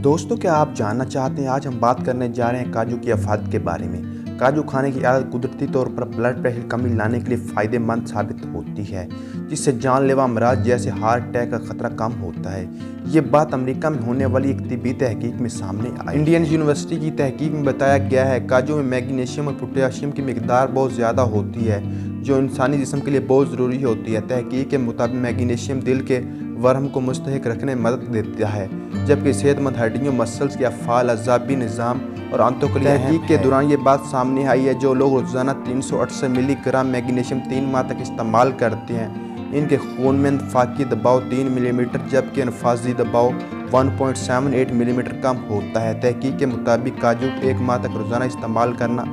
दोस्तों, क्या आप जानना चाहते हैं? आज हम बात करने जा रहे हैं काजू की अफाद के बारे में। काजू खाने की आदत कुदरती तौर पर ब्लड प्रेशर कमी लाने के लिए फ़ायदेमंद साबित होती है, जिससे जानलेवा अमराज जैसे हार्ट अटैक का खतरा कम होता है। ये बात अमेरिका में होने वाली एक तिब्बी तहकीक में सामने आई। इंडियन यूनिवर्सिटी की तहकीक में बताया गया है काजू में मैग्नीशियम और पोटेशियम की मिकदार बहुत ज़्यादा होती है, जो इंसानी जिस्म के लिए बहुत ज़रूरी होती है। तहकीक के मुताबिक मैग्नीशियम दिल के वर्म को मुस्तहिक रखने में मदद देता है, जबकि सेहतमंद हड्डियों, मसल्स के अफ़ाल, अज़ाबी निज़ाम और आंतों के लिए तहकीक के दौरान ये बात सामने आई है जो लोग रोज़ाना 368 मिलीग्राम मैग्नीशियम 3 माह तक इस्तेमाल करते हैं, इनके खून में इन्फाकी दबाव 3 मिलीमीटर जबकि अनफाजी दबाव 1.78 मिलीमीटर कम होता है। तहकीक के मुताबिक काजू 1 माह तक रोज़ाना इस्तेमाल करना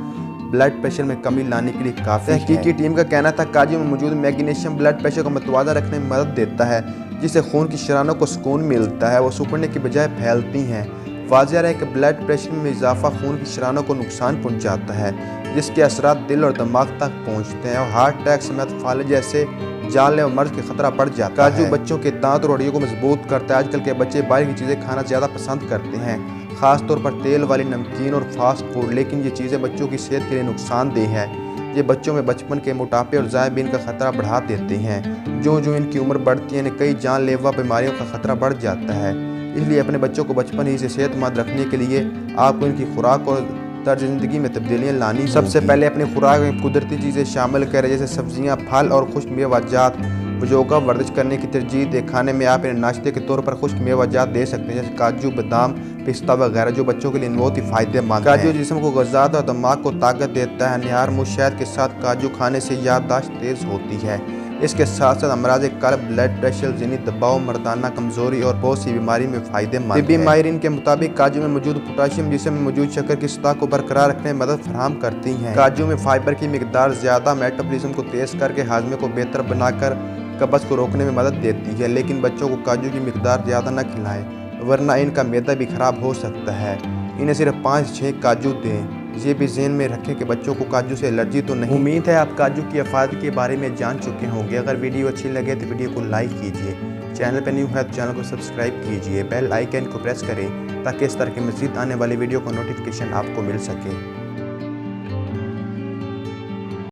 ब्लड प्रेशर में कमी लाने के लिए काफ़ी है। तहकीक की टीम का कहना था काजू में मौजूद मैग्नीशियम ब्लड प्रेशर को मतवाज़ा रखने में मदद देता है, जिससे खून की शरानों को सुकून मिलता है, वो सिकुड़ने की बजाय फैलती हैं। वाज़ेह है कि ब्लड प्रेशर में इजाफा खून की शरानों को नुकसान पहुंचाता है, जिसके असरात दिल और दिमाग तक पहुंचते हैं और हार्ट अटैक समेत फाले जैसे जानलेवा मर्ज का खतरा बढ़ जाता है। काजू बच्चों के दांत और हड्डियों को मजबूत करता है। आजकल के बच्चे बाहर की चीज़ें खाना ज़्यादा पसंद करते हैं, ख़ास तौर पर तेल वाली नमकीन और फास्ट फूड, लेकिन ये चीज़ें बच्चों की सेहत के लिए नुकसानदेह हैं। ये बच्चों में बचपन के मोटापे और ज़ायबीन का खतरा बढ़ा देते हैं। जो इनकी उम्र बढ़ती है, कई जानलेवा बीमारियों का खतरा बढ़ जाता है। इसलिए अपने बच्चों को बचपन ही से सेहतमंद रखने के लिए आपको इनकी खुराक और तर्ज ज़िंदगी में तब्दीलियाँ लानी। सबसे पहले अपनी खुराक में कुदरती चीज़ें शामिल करें, जैसे सब्जियाँ, फल और खुश्क मेवाजात। योगा वर्जिश करने की तरजीह दे। खाने में आप इन्हें नाश्ते के तौर पर खुश्क मेवाजात दे सकते हैं, जैसे काजू, बादाम, पिस्ता वगैरह, जो बच्चों के लिए बहुत ही फायदेमंद है। काजू जिस्म को ग़िज़ात और दिमाग को ताकत देता है। निहार मुँह शहद के साथ काजू खाने से याददाश्त तेज़ होती है। इसके साथ साथ अमराज कल्ब, ब्लड प्रेशर, ज़हनी दबाव, मर्दाना कमज़ोरी और बहुत सी बीमारी में फ़ायदेमंद है। तिब्बी माहिरीन के मुताबिक काजू में मौजूद पोटेशियम जिस्म में मौजूद शक्कर की सतह को बरकरार रखने में मदद फराहम करती है। काजू में फाइबर की मिकदार ज़्यादा मेटाबॉलिज्म को तेज़ करके हाजमे को बेहतर बनाकर कब्ज़ को रोकने में मदद देती है, लेकिन बच्चों को काजू की मिकदार ज़्यादा न खिलाएं, वरना इनका मैदा भी ख़राब हो सकता है। इन्हें सिर्फ 5-6 काजू दें। ये भी ज़हन में रखें कि बच्चों को काजू से एलर्जी तो नहीं। उम्मीद है आप काजू की अफाद के बारे में जान चुके होंगे। अगर वीडियो अच्छी लगे तो वीडियो को लाइक कीजिए, चैनल पर न्यू है तो चैनल को सब्सक्राइब कीजिए, बेल आइकन को प्रेस करें ताकि इस तरह के मज़ीद आने वाली वीडियो का नोटिफिकेशन आपको मिल सके।